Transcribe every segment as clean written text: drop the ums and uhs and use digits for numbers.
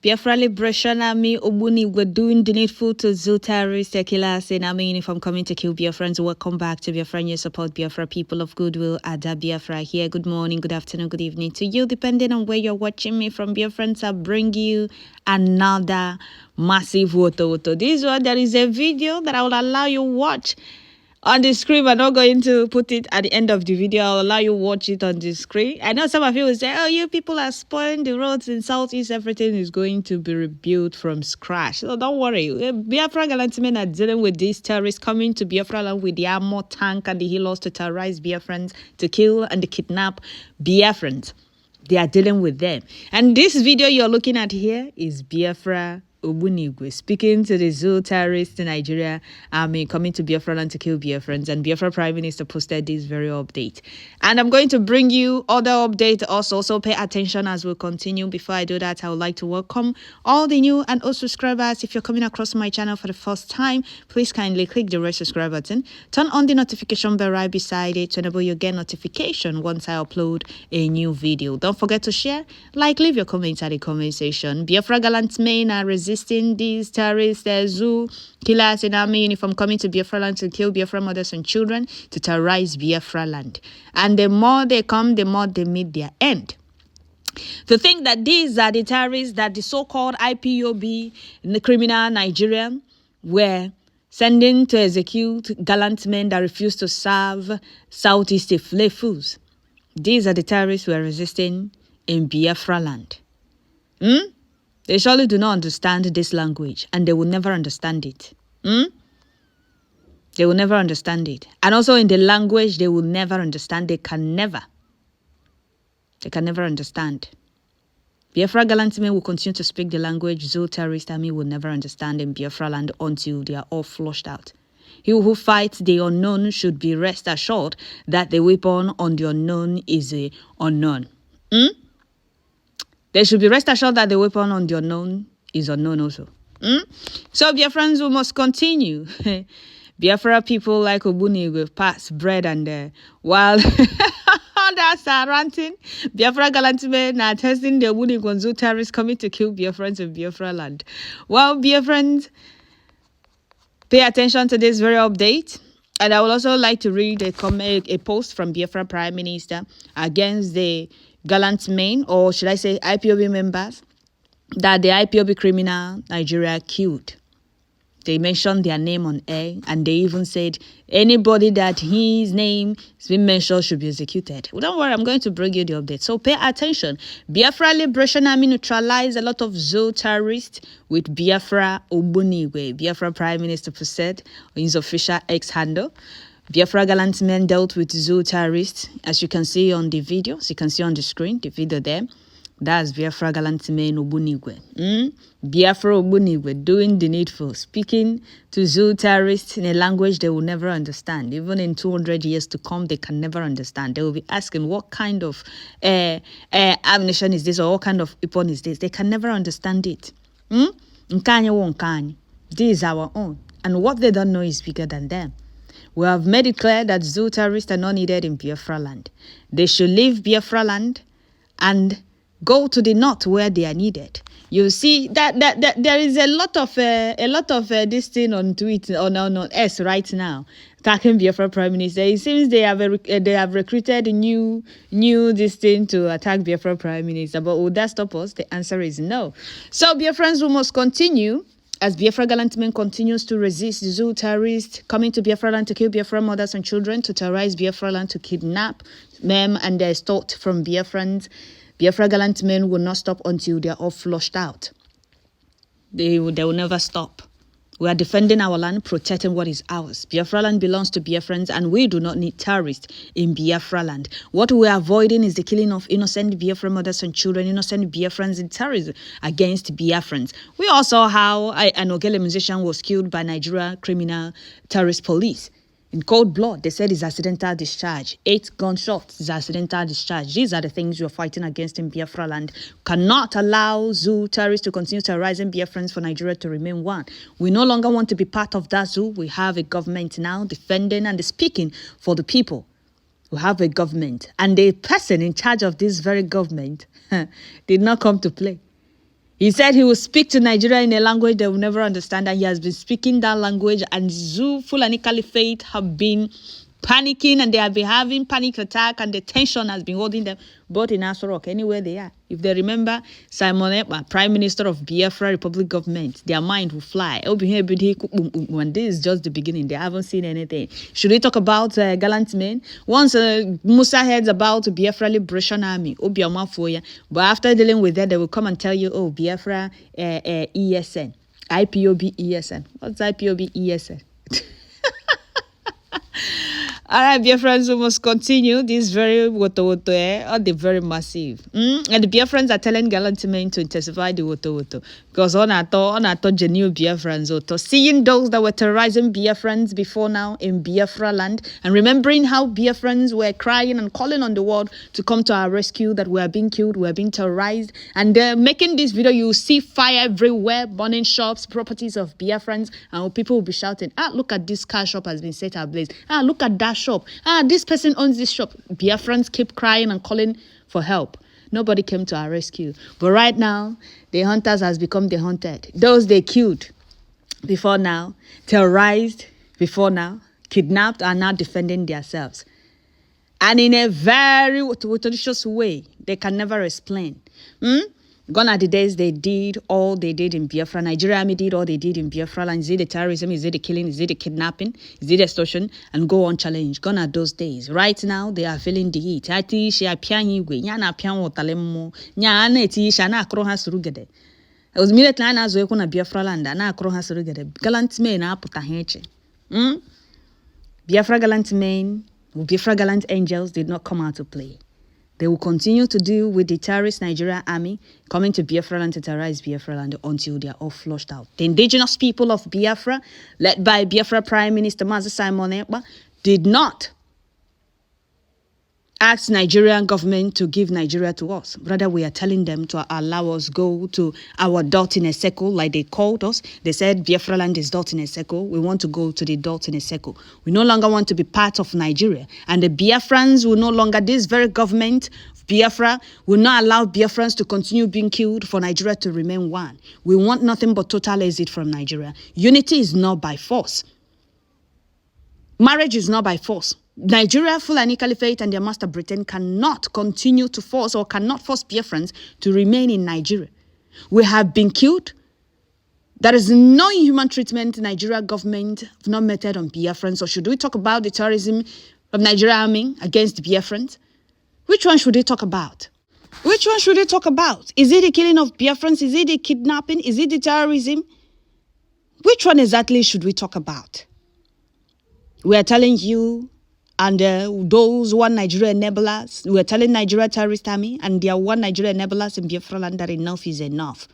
Biafra Liberation Army Ogbunigwe doing the needful to Tèrrøríst killers in army uniform coming to kill Biafrans. Welcome back to Biafra News. Support Biafra, people of goodwill. Ada Biafra here. Good morning, good afternoon, good evening to you, depending on where you're watching me from. Biafrans, I bring you another massive Wotowoto. This one, there is a video that I will allow you watch on the screen. I'm not going to put it at the end of the video. I'll allow you watch it on the screen. I know some of you will say, oh, you people are spoiling the roads in Southeast. Everything is going to be rebuilt from scratch. So don't worry. Biafra gallant men are dealing with these terrorists coming to Biafra land with the Armour tank and the helos to terrorize Biafrans, to kill and to kidnap Biafrans. They are dealing with them. And this video you're looking at here is Biafra Ogbunigwe speaking to the Tèrrøríst in Nigeria army coming to Biafra land to kill Biafrans, and Biafra Prime Minister posted this very update. And I'm going to bring you other updates also, so pay attention as we continue. Before I do that, I would like to welcome all the new and old subscribers. If you're coming across my channel for the first time, please kindly click the red subscribe button, turn on the notification bell right beside it to enable you get notification once I upload a new video. Don't forget to share, leave your comments at the comment section. Biafra gallant men are resisting these terrorists, zoo killers in army uniform coming to Biafra land to kill Biafra mothers and children, to terrorize Biafra land. And the more they come, the more they meet their end. To think that these are the terrorists that the so-called IPOB in the criminal Nigeria were sending to execute gallant men that refuse to serve Southeast fools. These are the terrorists who are resisting in Biafra land. They surely do not understand this language, and they will never understand it. They will never understand it. And also in the language, they will never understand. They can never understand. Biafra gallant men will continue to speak the language Tèrrøríst army will never understand in Biafra land until they are all flushed out. He who fights the unknown should be rest assured that the weapon on the unknown is a unknown. They should be rest assured that the weapon on the unknown is unknown also. So Biafrans, we must continue. Biafra people like Ogbunigwe pass bread and while others are ranting, Biafra gallant men are testing the Ogbunigwe terrorists coming to kill Biafrans in Biafra land. Well, Biafrans, pay attention to this very update. And I would also like to read a post from Biafra Prime Minister against the gallant men, or should I say IPOB members, that the IPOB criminal Nigeria killed. They mentioned their name on air, and they even said anybody that his name has been mentioned should be executed. Well, don't worry, I'm going to bring you the update. So pay attention. Biafra Liberation Army neutralized a lot of terrorists with Biafra Ogbunigwe. Biafra Prime Minister said on his official X handle. Biafra gallant men dealt with terrorists, as you can see on the video. So you can see on the screen, the video there. That's Biafra gallant men Ogbunigwe. Biafra Ogbunigwe doing the needful, speaking to terrorists in a language they will never understand. Even in 200 years to come, they can never understand. They will be asking, what kind of ammunition is this, or what kind of weapon is this? They can never understand it. Nkanya. This is our own. And what they don't know is bigger than them. We have made it clear that terrorists are not needed in Biafra land. They should leave Biafra land and go to the north where they are needed. You see that there is a lot of this thing on Twitter on S right now attacking Biafra Prime Minister. It seems they have recruited a new this thing to attack Biafra Prime Minister. But would that stop us? The answer is no. So Biafrans, we must continue. As Biafra gallant men continues to resist the terrorists coming to Biafra land to kill Biafra mothers and children, to terrorize Biafra land, to kidnap them and extort from Biafrans, Biafra gallant men will not stop until they are all flushed out. They will never stop. We are defending our land, protecting what is ours. Biafra land belongs to Biafrans, and we do not need terrorists in Biafra land. What we are avoiding is the killing of innocent Biafra mothers and children, innocent Biafrans in terrorism against Biafrans. We all saw how an Ogele musician was killed by Nigeria criminal terrorist police. In cold blood, they said it's accidental discharge. 8 gunshots is accidental discharge. These are the things we're fighting against in Biafra land. Cannot allow terrorists to continue terrorizing Biafrans for Nigeria to remain one. We no longer want to be part of that zoo. We have a government now defending and speaking for the people. We have a government. And the person in charge of this very government did not come to play. He said he will speak to Nigeria in a language they will never understand, and he has been speaking that language, and Zoo, Fulani Caliphate have been panicking, and they have been having panic attack, and the tension has been holding them both in Aso Rock, anywhere they are. If they remember Simon Ekpa, Prime Minister of Biafra Republic Government, their mind will fly. And this is just the beginning. They haven't seen anything. Should we talk about gallant men? Once Musa hears about Biafra Liberation Army, but after dealing with that, they will come and tell you, oh, Biafra ESN, IPOB ESN. What's IPOB ESN? All right, Biafrans, we must continue this very Wotowoto, or the very massive. And the Biafrans are telling gallant men to intensify the Wotowoto. Because on our genuine Biafrans, seeing those that were terrorizing Biafrans before now in Biafra land, and remembering how Biafrans were crying and calling on the world to come to our rescue, that we are being killed, we are being terrorized. And making this video, you will see fire everywhere, burning shops, properties of Biafrans, and people will be shouting, ah, look at this car shop has been set ablaze. Ah, look at that shop. Ah, this person owns this shop. Biafrans keep crying and calling for help. Nobody came to our rescue. But right now, the hunters has become the hunted. Those they killed before now, terrorized before now, kidnapped, are now defending themselves. And in a very delicious way, they can never explain. Gone are the days they did all they did in Biafra. Nigeria Army did all they did in Biafra. And is it the terrorism? Is it the killing? Is it the kidnapping? Is it the extortion? And go on challenge. Gone are those days. Right now, they are feeling the heat. It was immediately as we na Biafra land. Gallant men are put a hench. Biafra gallant men, Biafra gallant angels did not come out to play. They will continue to deal with the terrorist Nigeria army coming to Biafra land to terrorize Biafra land until they are all flushed out. The indigenous people of Biafra, led by Biafra Prime Minister Mazi Simon Ekpa, did not ask Nigerian government to give Nigeria to us. Rather, we are telling them to allow us go to our dot in a circle, like they called us. They said Biafra land is dot in a circle. We want to go to the dot in a circle. We no longer want to be part of Nigeria. And the Biafrans will no longer, this very government, Biafra, will not allow Biafrans to continue being killed for Nigeria to remain one. We want nothing but total exit from Nigeria. Unity is not by force. Marriage is not by force. Nigeria, Fulani Caliphate, and their master Britain cannot continue to force or cannot force Biafrans to remain in Nigeria. We have been killed. There is no inhuman treatment Nigeria government have not meted on Biafrans. So should we talk about the terrorism of Nigeria army against Biafrans? Which one should we talk about? Which one should we talk about? Is it the killing of Biafrans? Is it the kidnapping? Is it the terrorism? Which one exactly should we talk about? We are telling you, and those one Nigeria enablers, we are telling Nigeria terrorist army and their one Nigeria enablers in Biafra land that enough is enough.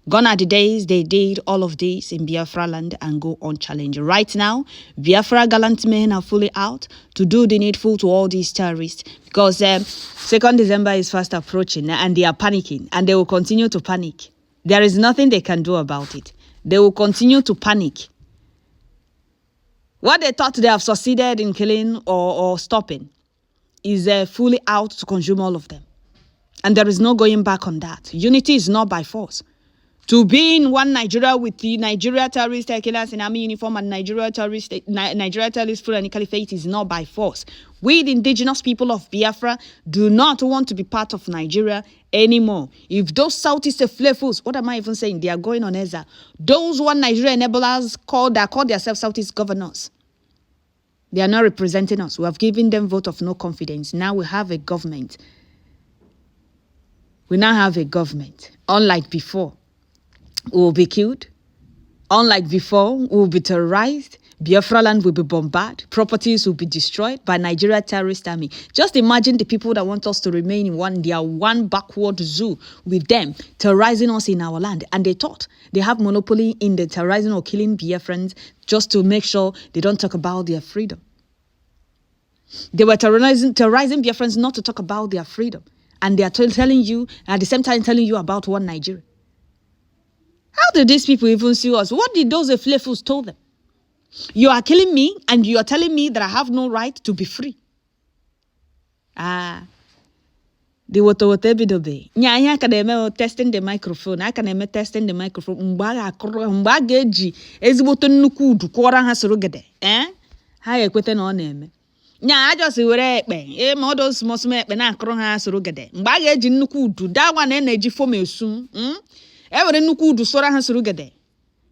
Gone are the days they did all of this in Biafra land and go on challenge. Right now, Biafra gallant men are fully out to do the needful to all these terrorists because 2nd December is fast approaching and they are panicking and they will continue to panic. There is nothing they can do about it. They will continue to panic. What they thought they have succeeded in killing or stopping is fully out to consume all of them. And there is no going back on that. Unity is not by force. To be in one Nigeria with the Nigeria terrorist killers in army uniform and Nigeria terrorist Fulani Caliphate is not by force. We, the indigenous people of Biafra, do not want to be part of Nigeria anymore. If those Southeast flavors, what am I even saying? They are going on EZA. Those one Nigeria enablers call themselves Southeast governors. They are not representing us. We have given them vote of no confidence. Now we have a government. We now have a government. Unlike before, we will be killed. Unlike before, we will be terrorized. Biafra land will be bombarded. Properties will be destroyed by Nigeria terrorist army. Just imagine the people that want us to remain in their one backward zoo with them terrorizing us in our land. And they thought they have monopoly in the terrorizing or killing Biafrans just to make sure they don't talk about their freedom. They were terrorizing Biafrans not to talk about their freedom. And they are telling you, at the same time telling you about one Nigeria. How did these people even see us? What did those Eflefus told them? You are killing me and you are telling me that I have no right to be free. The The Wotowoto ebidobe. Nya aka na-eme testing the microphone. Aka na-eme testing the microphone. Mgbe ga-eji ezigbote nnukwu udu kwọra ha soro gede. Ha ekwete na ọ na-eme. Nya ajọsi were ekpe. Ma ọdọ small ekpe na-akụrụ ha soro gede. Mgbe ga-eji nnukwu udu dawa na-eji foam esu. Were nnukwu udu soro ha soro gede.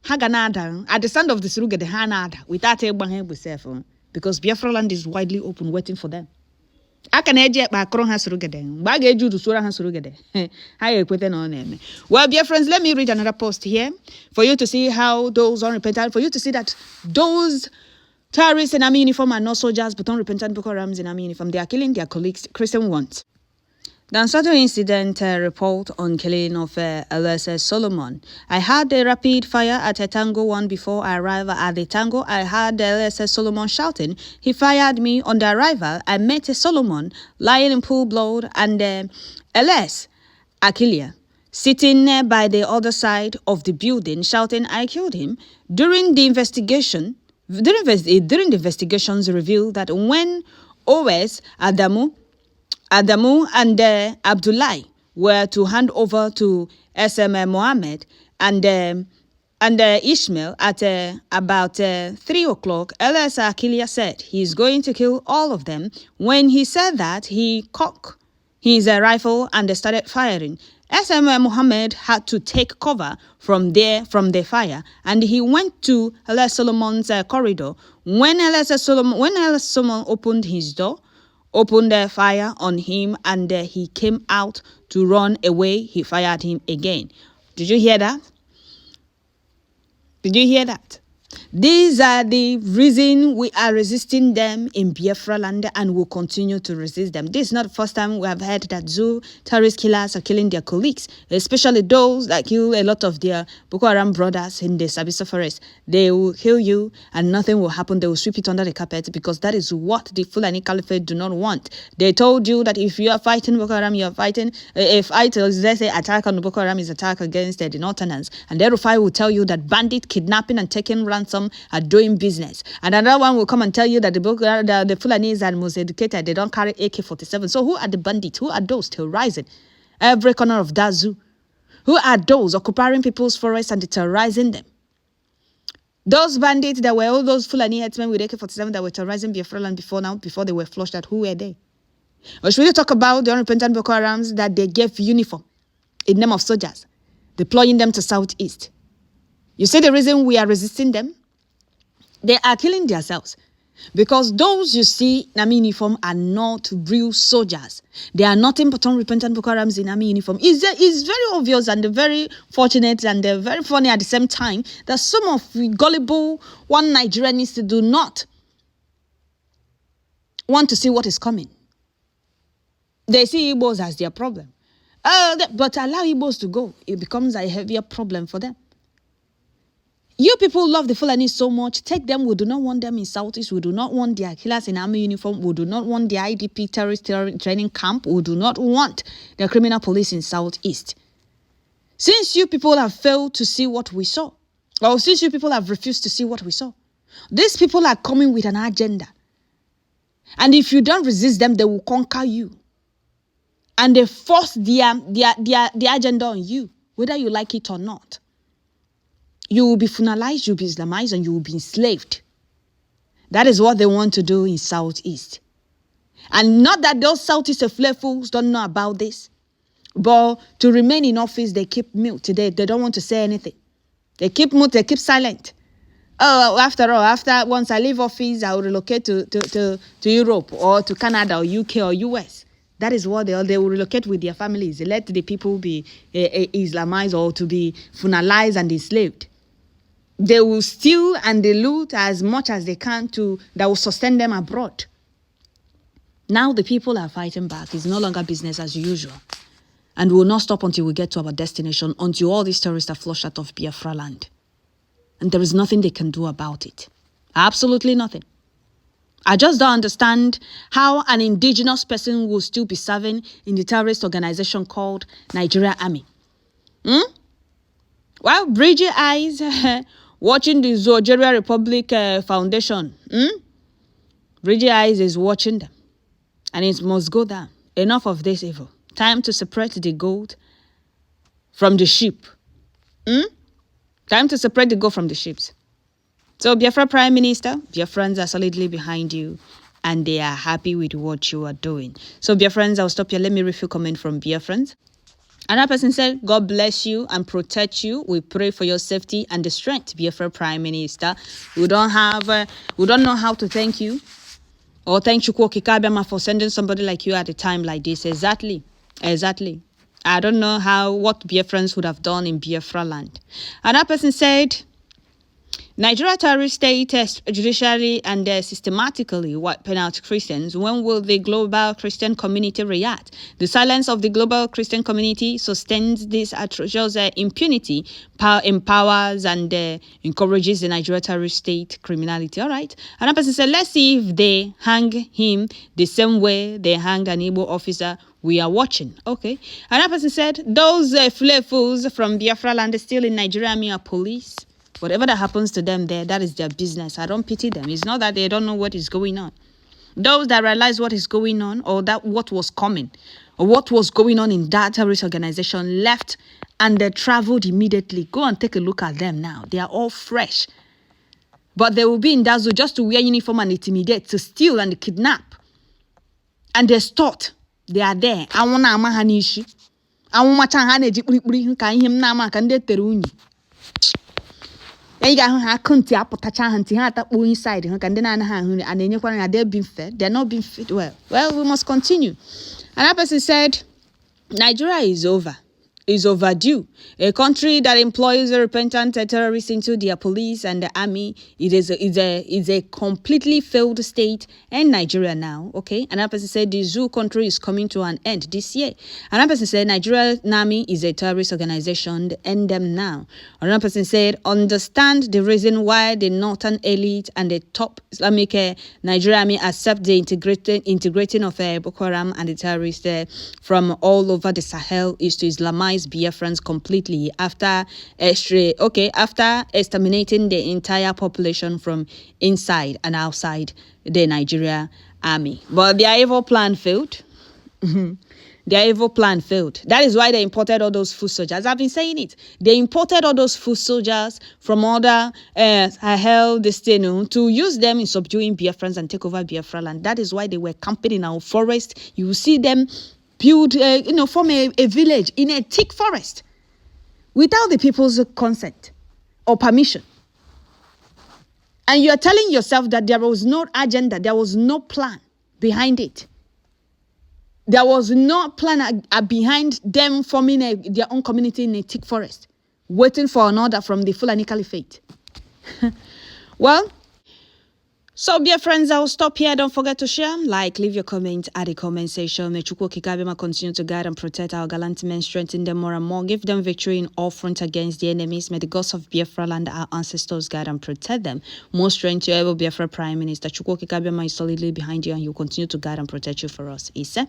Ha ga na-ada. At the sound of the soro gede ha na-ada. Without ịgba ha egbe sef. Because Biafra land is widely open waiting for them. Aka na-eji ekpe akụrụ ha soro gede. Mgbe a ga-eji udu soro ha soro gede. Ha ekwete na ọ na-eme. Well, dear friends, let me read another post here for you to see how those unrepentant, for you to see that those terrorists in army uniform are not soldiers but unrepentant Boko Harams in army uniform. They are killing their colleagues, Christian ones. The uncertain incident report on killing of LSS Solomon. I had a rapid fire at a Tango 1 before I arrived at the Tango. I heard the LSS Solomon shouting. He fired me on the arrival. I met a Solomon lying in pool blood and LS Akilia sitting by the other side of the building shouting, I killed him. During the investigations revealed that when OS Adamu and Abdullahi were to hand over to SM Mohammed and Ishmael at about 3 o'clock, LS Akilia said he's going to kill all of them. When he said that, he cocked his rifle and started firing. SM Mohammed had to take cover from the fire, and he went to LS Solomon's corridor. When LS Solomon opened his door, opened the fire on him, and he came out to run away, he fired him again. Did you hear that? Did you hear that? These are the reason we are resisting them in Biafra land and will continue to resist them. This is not the first time we have heard that zoo terrorist killers are killing their colleagues, especially those that kill a lot of their Boko Haram brothers in the Sabisa forest. They will kill you and nothing will happen. They will sweep it under the carpet because that is what the Fulani Caliphate do not want. They told you that if you are fighting Boko Haram, you are fighting, if let's say attack on Boko Haram is attack against the Northerners, and the Rufai will tell you that bandit kidnapping and taking ransom are doing business, and another one will come and tell you that the Fulanis are most educated, they don't carry AK-47. So who are the bandits? Who are those terrorizing every corner of that zoo? Who are those occupying people's forests and terrorizing them? Those bandits that were all those Fulani headsmen with AK-47 that were terrorizing Biafra land before they were flushed out, who were they? Or should we talk about the unrepentant Boko Harams that they gave uniform in name of soldiers, deploying them to Southeast? You see the reason we are resisting them? They are killing themselves. Because those you see in army uniform are not real soldiers. They are nothing but unrepentant Boko Harams in army uniform. It's very obvious and very fortunate and very funny at the same time that some of the gullible one Nigerians do not want to see what is coming. They see Igbos as their problem. But allow Igbos to go. It becomes a heavier problem for them. You people love the Fulani so much. Take them. We do not want them in Southeast. We do not want their killers in army uniform. We do not want the IDP terrorist training camp. We do not want the criminal police in Southeast. Since you people have failed to see what we saw, or since you people have refused to see what we saw, these people are coming with an agenda. And if you don't resist them, they will conquer you. And they force their agenda on you, whether you like it or not. You will be funalized, you will be Islamized, and you will be enslaved. That is what they want to do in Southeast. And not that those Southeast fools don't know about this, but to remain in office, they keep mute. They don't want to say anything. They keep mute, they keep silent. Oh, after all, once I leave office, I will relocate to Europe or to Canada or UK or US. That is what they will relocate with their families. They let the people be Islamized or to be funalized and enslaved. They will steal and they loot as much as they can that will sustain them abroad. Now the people are fighting back. It's no longer business as usual. And we will not stop until we get to our destination, until all these terrorists are flushed out of Biafra land. And there is nothing they can do about it. Absolutely nothing. I just don't understand how an indigenous person will still be serving in the terrorist organization called Nigeria Army. Well, Bridget Eyes watching the Zogeria Republic Foundation. Bridget Eyes is watching them. And it must go down. Enough of this evil. Time to separate the goat from the sheep. Time to separate the goat from the sheep. So Biafra Prime Minister, Biafrans are solidly behind you and they are happy with what you are doing. So Biafrans, I'll stop here. Let me read a comment from Biafrans. Another person said, God bless you and protect you. We pray for your safety and the strength, Biafra Prime Minister. We don't know how to thank you. Or thank Chukwu Kikabiyama for sending somebody like you at a time like this. Exactly. I don't know what Biafrans would have done in Biafra land. Another person said, Nigeria terrorist state judicially and systematically wiping out Christians. When will the global Christian community react? The silence of the global Christian community sustains this atrocious impunity, empowers and encourages the Nigeria terrorist state criminality. All right. Another person said, let's see if they hang him the same way they hanged an Igbo officer. We are watching. Okay. Another person said, those fools from Biafra land are still in Nigeria Army are police. Whatever that happens to them there, that is their business. I don't pity them. It's not that they don't know what is going on. Those that realize what is going on or that what was coming or what was going on in that terrorist organization left and they traveled immediately. Go and take a look at them now. They are all fresh. But they will be in that zoo just to wear uniform and intimidate, to steal and kidnap. And they're taught. They are there. I want to amahanishi. I want to Tèrrøríst. You got country inside and they're being fed. They're not being fed well. Well, we must continue. Another person said, Nigeria is over. Is overdue. A country that employs a repentant terrorists into their police and the army, it is a completely failed state in Nigeria now. Okay. Another person said the zoo country is coming to an end this year. Another person said Nigeria army is a terrorist organization. End them now. Another person said understand the reason why the northern elite and the top Islamic Nigeria army accept the integrating of Boko Haram and the terrorists from all over the Sahel is to Islamize Biafrans completely after exterminating the entire population from inside and outside the Nigeria army. But their evil plan failed. Their evil plan failed. That is why they imported all those foot soldiers. I've been saying it. They imported all those foot soldiers from other Sahel to use them in subduing Biafrans and take over Biafra land. That is why they were camping in our forest. You will see them build, form a village in a thick forest without the people's consent or permission. And you are telling yourself that there was no agenda, there was no plan behind it. There was no plan behind them forming their own community in a thick forest, waiting for an order from the Fulani Caliphate. Well, so dear friends, I will stop here. Don't forget to share, like, leave your comment at the comment section. May Chukwu Kikabiyama continue to guide and protect our gallant men, strengthen them more and more, give them victory in all fronts against the enemies. May the gods of Biafra land, our ancestors, guide and protect them. More strength to ever Biafra Prime Minister. Chukwu Kikabiyama is solidly behind you and he will continue to guide and protect you for us. He said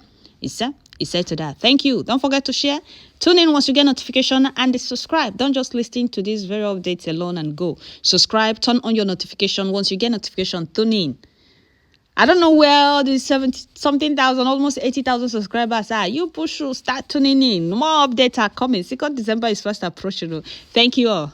to that. Thank you. Don't forget to share. Tune in once you get notification and subscribe. Don't just listen to these very updates alone and go. Subscribe, turn on your notification. Once you get notification, tune in. I don't know where all these 70-something thousand, almost 80,000 subscribers are. You push through, start tuning in. More updates are coming. 2nd December is fast approaching. Thank you all.